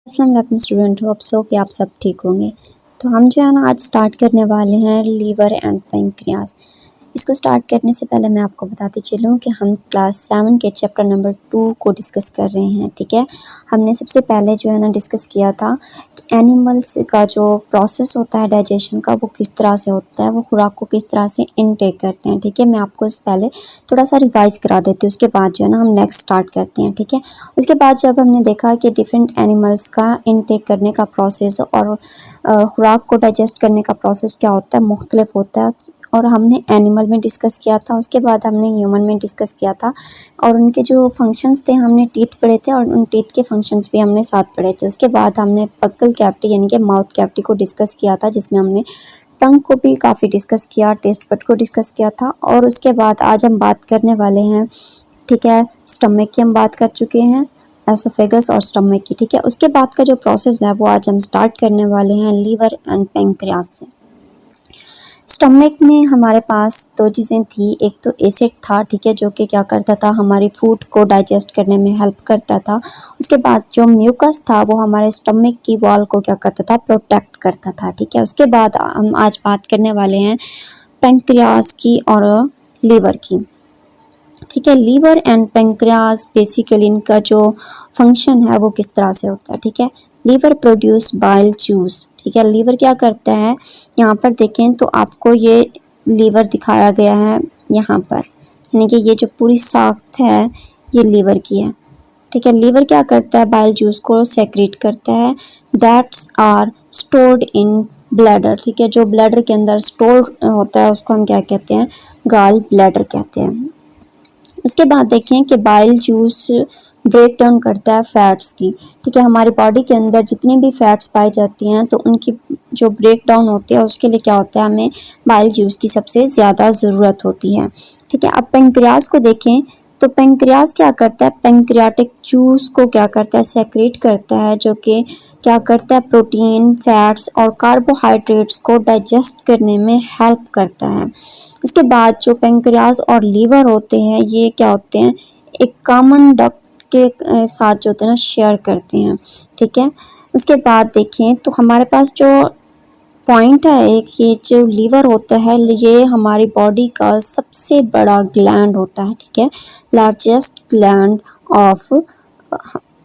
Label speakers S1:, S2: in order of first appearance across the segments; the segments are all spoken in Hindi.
S1: अस्सलाम वालेकुम स्टूडेंट हो। सो कि आप सब ठीक होंगे। तो हम जो है ना आज स्टार्ट करने वाले हैं लीवर एंड पेंक्रियास। इसको स्टार्ट करने से पहले मैं आपको बताती चलूँ कि हम क्लास 7 के चैप्टर नंबर 2 को डिस्कस कर रहे हैं। ठीक है, हमने सबसे पहले जो है ना डिस्कस किया था कि एनिमल्स का जो प्रोसेस होता है डाइजेशन का वो किस तरह से होता है, वो खुराक को किस तरह से इनटेक करते हैं। ठीक है, मैं आपको इससे पहले थोड़ा सा रिवाइज़ करा देती हूँ, उसके बाद जो है ना हम नेक्स्ट स्टार्ट करते हैं। ठीक है, उसके बाद जब हमने देखा कि डिफरेंट एनिमल्स का इनटेक करने का प्रोसेस और खुराक को डाइजेस्ट करने का प्रोसेस क्या होता है, मुख्तलिफ होता है, और हमने एनिमल में डिस्कस किया था, उसके बाद हमने ह्यूमन में डिस्कस किया था, और उनके जो फंक्शंस थे हमने टीथ पढ़े थे और उन टीथ के फंक्शंस भी हमने साथ पढ़े थे। उसके बाद हमने बक्कल कैविटी यानी कि माउथ कैविटी को डिस्कस किया था, जिसमें हमने टंग को भी काफ़ी डिस्कस किया, टेस्ट बड को डिस्कस किया था। और उसके बाद आज हम बात करने वाले हैं, ठीक है, स्टमक की हम बात कर चुके हैं, एसोफेगस और स्टमक की। ठीक है, उसके बाद का जो प्रोसेस है वो आज हम स्टार्ट करने वाले हैं लीवर एंड पेंक्रियास से। स्टमक में हमारे पास दो चीज़ें थी, एक तो एसिड था, ठीक है, जो कि क्या करता था, हमारी फूड को डाइजेस्ट करने में हेल्प करता था। उसके बाद जो म्यूकस था वो हमारे स्टमक की वॉल को क्या करता था, प्रोटेक्ट करता था। ठीक है, उसके बाद हम आज बात करने वाले हैं पेंक्रियास की और लीवर की। ठीक है, लीवर एंड पेंक्रियास बेसिकली इनका जो फंक्शन है वो किस तरह से होता है। ठीक है, लीवर प्रोड्यूस बाइल जूस। ठीक है, लीवर क्या करता है, यहाँ पर देखें तो आपको ये लीवर दिखाया गया है यहाँ पर, यानी कि ये जो पूरी साख्त है ये लीवर की है। ठीक है, लीवर क्या करता है, बाइल जूस को सेक्रेट करता है, that's are stored in bladder. ठीक है, जो ब्लैडर के अंदर स्टोर होता है उसको हम क्या कहते हैं, गॉल ब्लैडर कहते हैं। उसके बाद देखें कि बाइल जूस ब्रेक डाउन करता है फैट्स की। ठीक है, हमारी बॉडी के अंदर जितनी भी फैट्स पाई जाती हैं तो उनकी जो ब्रेक डाउन होती है उसके लिए क्या होता है, हमें बाइल जूस की सबसे ज़्यादा ज़रूरत होती है। ठीक है, अब पेंक्रियास को देखें तो पेंक्रियास क्या करता है, पेंक्रियाटिक जूस को क्या करता है, सेक्रेट करता है, जो कि क्या करता है, प्रोटीन, फैट्स और कार्बोहाइड्रेट्स को डाइजेस्ट करने में हेल्प करता है। उसके बाद जो पेंक्रियास और लीवर होते हैं ये क्या होते हैं, एक कॉमन डक्ट के साथ जो होते हैं ना शेयर करते हैं। ठीक है, उसके बाद देखें तो हमारे पास जो पॉइंट है एक, ये जो लीवर होता है ये हमारी बॉडी का सबसे बड़ा ग्लैंड होता है। ठीक है, लार्जेस्ट ग्लैंड ऑफ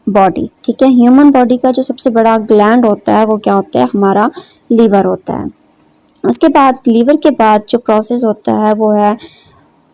S1: बॉडी। ठीक है, ह्यूमन बॉडी का जो सबसे बड़ा ग्लैंड होता है वो क्या होता है, हमारा लीवर होता है। उसके बाद लीवर के बाद जो प्रोसेस होता है वो है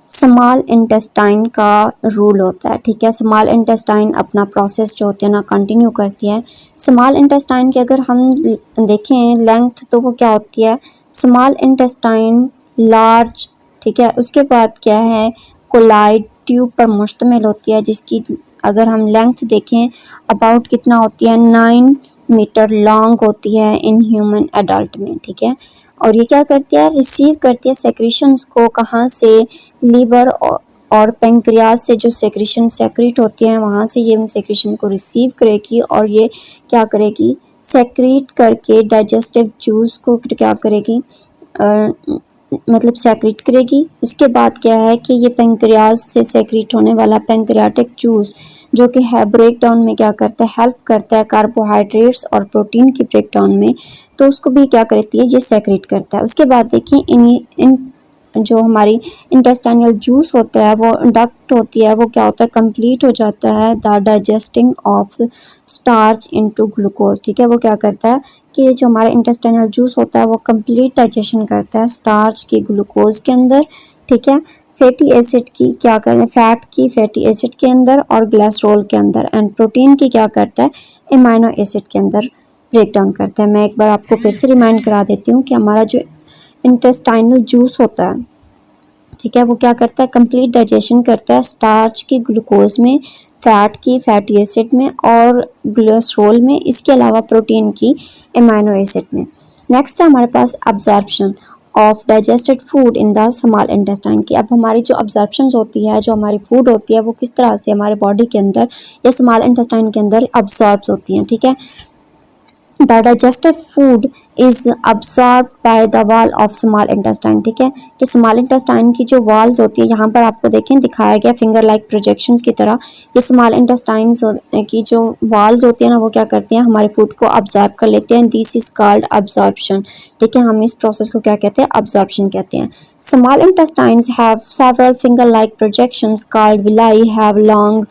S1: स्मॉल इंटेस्टाइन का रूल होता है। ठीक है, स्मॉल इंटेस्टाइन अपना प्रोसेस जो होती है ना कंटिन्यू करती है। स्मॉल इंटेस्टाइन की अगर हम देखें लेंथ तो वो क्या होती है, स्मॉल इंटेस्टाइन लार्ज। ठीक है, उसके बाद क्या है, कोलाइड ट्यूब पर मुश्तमिल होती है, जिसकी अगर हम लेंथ देखें अबाउट कितना होती है, 9 मीटर लॉन्ग होती है इन ह्यूमन एडल्ट में। ठीक है, और ये क्या करती है, रिसीव करती है सेक्रेशंस को, कहाँ से, लीवर और पेंक्रियास से जो सेक्रेशन सेक्रेट होती हैं वहाँ से ये उन सेक्रेशन को रिसीव करेगी और ये क्या करेगी, सेक्रेट करके डाइजेस्टिव जूस को क्या करेगी, मतलब सेक्रेट करेगी। उसके बाद क्या है कि ये पेंक्रियास से सेक्रेट होने वाला पेंक्रियाटिक जूस जो कि है ब्रेक डाउन में क्या करता है, हेल्प करता है कार्बोहाइड्रेट्स और प्रोटीन की ब्रेक डाउन में, तो उसको भी क्या करती है, ये सेक्रेट करता है। उसके बाद देखिए इन जो हमारी इंटेस्टाइनल जूस होता है वो डक्ट होती है, वो क्या होता है, कंप्लीट हो जाता है the digesting of starch into glucose. ठीक है, वो क्या करता है कि जो हमारा इंटेस्टाइनल जूस होता है वो कंप्लीट डाइजेशन करता है स्टार्च की ग्लूकोज के अंदर। ठीक है, फैटी एसिड की क्या करते हैं, फैट की फैटी एसिड के अंदर और ग्लिसरॉल के अंदर, एंड प्रोटीन की क्या करता है, एमाइनो एसिड के अंदर ब्रेक डाउन करता है। मैं एक बार आपको फिर से रिमाइंड करा देती हूँ कि हमारा जो इंटेस्टाइनल जूस होता है, ठीक है, वो क्या करता है, कंप्लीट डाइजेशन करता है स्टार्च की ग्लूकोज में, फैट की फैटी एसिड में और ग्लिसरॉल में, इसके अलावा प्रोटीन की एमाइनो एसिड में। नेक्स्ट है हमारे पास absorption of digested food in the small intestine की। अब हमारी जो अब्जॉर्प्शन होती है, जो हमारी फूड होती है वो किस तरह से हमारे बॉडी के अंदर या स्मॉल इंटेस्टाइन के अंदर अब्जॉर्ब होती हैं। ठीक है, the digestive food is absorb by the wall of small intestine. ठीक है, कि स्मॉल इंटेस्टाइन की जो वॉल्स होती है, यहाँ पर आपको देखें दिखाया गया फिंगर लाइक प्रोजेक्शंस की तरह। ये स्मॉल इंटेस्टाइन की जो वॉल्स होती है ना, वो क्या करती हैं, हमारे फूड को अब्सॉर्ब कर लेते हैं। This is called absorption. ठीक है, हम इस प्रोसेस को क्या कहते हैं, अब्सॉर्प्शन कहते हैं। Small intestines have several finger like projections called villi have long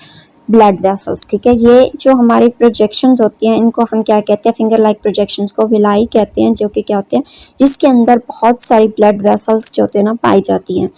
S1: blood vessels. ठीक है, ये जो हमारी प्रोजेक्शंस होती हैं, इनको हम क्या कहते हैं, फिंगर लाइक प्रोजेक्शंस को विलाई कहते हैं, जो कि क्या होते हैं, जिसके अंदर बहुत सारी ब्लड वेसल्स जो होते हैं ना पाई जाती हैं।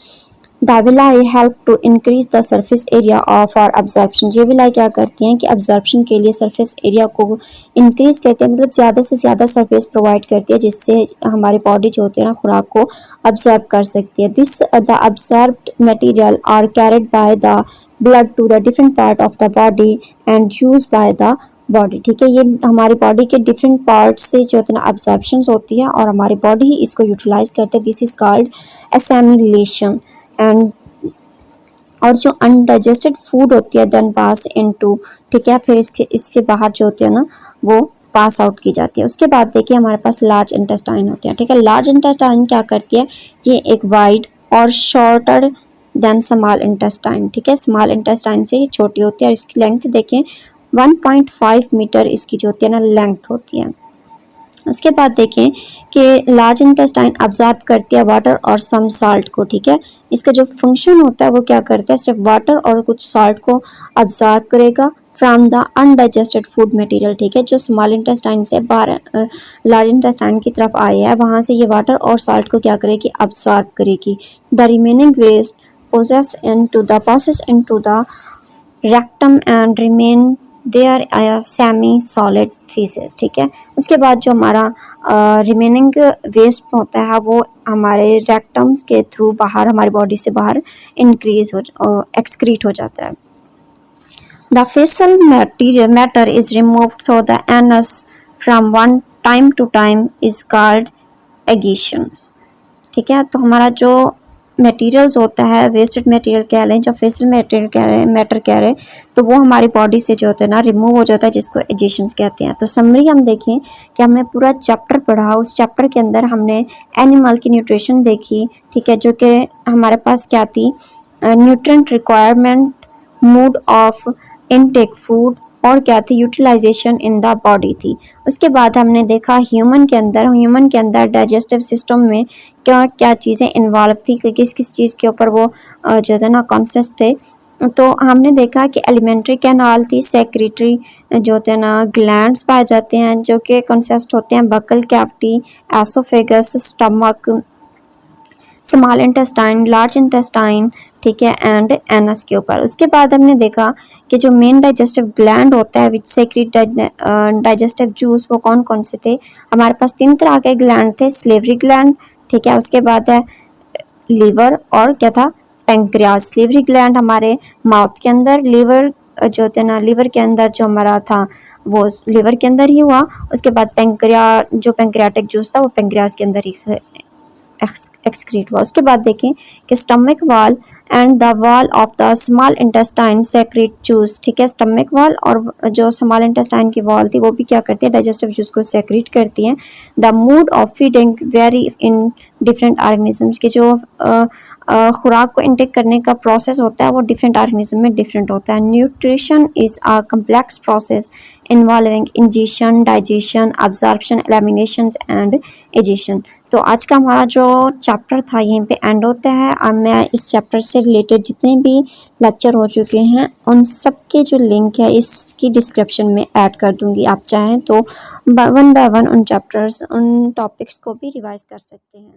S1: The villi help to increase the surface area of और अब्जॉर्प्शन। ये विलाई क्या करती हैं कि अब्जॉर्प्शन के लिए सरफेस एरिया को इंक्रीज करते हैं, मतलब ज़्यादा से ज़्यादा सरफेस प्रोवाइड करती है, जिससे हमारी बॉडी जो होती है ना खुराक को अब्जॉर्ब कर सकती है। This the absorbed material are carried by the blood to the different part of the body and use by the body. ठीक है, ये हमारी बॉडी के डिफरेंट पार्ट से जो है ना अब्जॉर्प्शन होती है और हमारी बॉडी ही इसको यूटिलाइज करते हैं। This is called assimilation. And और जो अनडाइजेस्टेड फूड होती है देन पास इनटू, ठीक है, फिर इसके इसके बाहर जो होती है ना वो पास आउट की जाती है। उसके बाद देखिए हमारे पास लार्ज इंटेस्टाइन होती है। ठीक है, लार्ज इंटेस्टाइन क्या करती है, ये एक वाइड और शॉर्टर देन स्मॉल इंटेस्टाइन। ठीक है, स्मॉल इंटेस्टाइन से ये छोटी होती है और इसकी लेंथ देखें 1.5 मीटर इसकी जो होती है ना लेंथ होती है। उसके बाद देखें कि लार्ज इंटेस्टाइन अब्जॉर्ब करती है वाटर और सम साल्ट को। ठीक है, इसका जो फंक्शन होता है वो क्या करता है, सिर्फ वाटर और कुछ साल्ट को अब्जॉर्ब करेगा from the undigested food material. ठीक है, जो स्मॉल इंटेस्टाइन से बाहर लार्ज इंटेस्टाइन की तरफ आए है, वहाँ से ये वाटर और साल्ट को क्या करेगी, अब्जॉर्ब करेगी। The remaining waste process into the rectum and remain there semi solid faeces. ठीक है, उसके बाद जो हमारा रिमेनिंग वेस्ट होता है वो हमारे रेक्टम्स के थ्रू बाहर हमारी बॉडी से बाहर एक्सक्रीट हो जाता है। The faecal matter is removed through the anus from one time to time is called egestions. ठीक है, तो हमारा जो मटेरियल्स होता है, वेस्टेड मटेरियल कह लें, जो फेसल मटेरियल कह रहे हैं, मैटर कह रहे हैं, तो वो हमारी बॉडी से जो होता है ना रिमूव हो जाता है, जिसको एजेशंस कहते हैं। तो समरी हम देखें कि हमने पूरा चैप्टर पढ़ा, उस चैप्टर के अंदर हमने एनिमल की न्यूट्रिशन देखी। ठीक है, जो कि हमारे पास क्या थी, nutrient requirement, mood off intake food, और क्या थी, यूटिलाइजेशन इन द बॉडी थी। उसके बाद हमने देखा ह्यूमन के अंदर डाइजेस्टिव सिस्टम में क्या क्या चीज़ें इन्वॉल्व थी, कि किस किस चीज़ के ऊपर वो जो है ना कॉन्सेप्ट थे। तो हमने देखा कि एलिमेंट्री कैनाल थी, सेक्रेटरी जो होते हैं ना ग्लैंड्स पाए जाते हैं, जो कि कंसिस्ट होते हैं buccal cavity, oesophagus, stomach, small intestine, large intestine, ठीक है, एंड एनस के ऊपर। उसके बाद हमने देखा कि जो मेन डाइजेस्टिव ग्लैंड होता है विच सेक्रेट डाइजेस्टिव जूस, वो कौन कौन से थे। हमारे पास 3 तरह के ग्लैंड थे, स्लेवरी ग्लैंड, ठीक है, उसके बाद है लीवर, और क्या था, पेंक्रियास। स्लेवरी ग्लैंड हमारे माउथ के अंदर, लीवर जो होते ना, लीवर के अंदर जो हमारा था वो लीवर के अंदर ही हुआ। उसके बाद जो पेंक्रियाटिक जूस था वो पेंक्रियास के अंदर ही एक्सक्रीट हुआ। उसके बाद देखें कि stomach wall and the wall of the small intestine secrete juice. ठीक है, स्टमक वाल और जो स्मॉल इंटेस्टाइन की वॉल थी वो भी क्या करती है, डाइजेस्टिव जूस को सेक्रेट करती हैं। The mood off feeding very in different organisms, के जो खुराक को इनटेक करने का प्रोसेस होता है वो डिफरेंट ऑर्गेनिज्म में डिफरेंट होता है। Nutrition is a complex process involving ingestion, digestion, absorption, elimination and egestion. तो आज का हमारा जो चैप्टर था यहीं पे एंड होता है। अब मैं इस चैप्टर से रिलेटेड जितने भी लेक्चर हो चुके हैं उन सब के जो लिंक है इसकी डिस्क्रिप्शन में ऐड कर दूंगी। आप चाहें तो वन बाय वन उन चैप्टर्स, उन टॉपिक्स को भी रिवाइज कर सकते हैं।